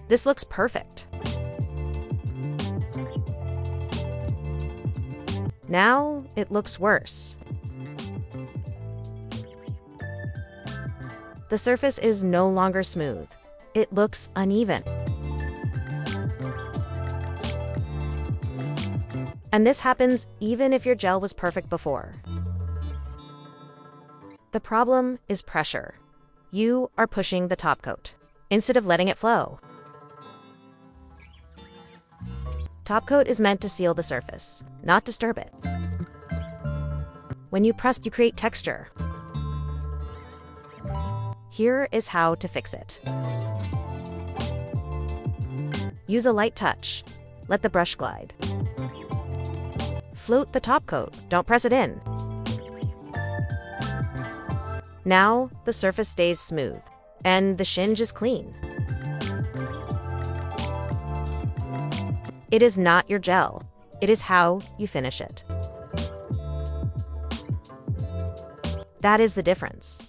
This looks perfect. Now it looks worse. The surface is no longer smooth. It looks uneven. And this happens even if your gel was perfect before. The problem is pressure. You are pushing the top coat instead of letting it flow. Top coat is meant to seal the surface, not disturb it. When you press, you create texture. Here is how to fix it. Use a light touch. Let the brush glide. Float the top coat, don't press it in. Now the surface stays smooth, and the shinge is clean. It is not your gel. It is how you finish it. That is the difference.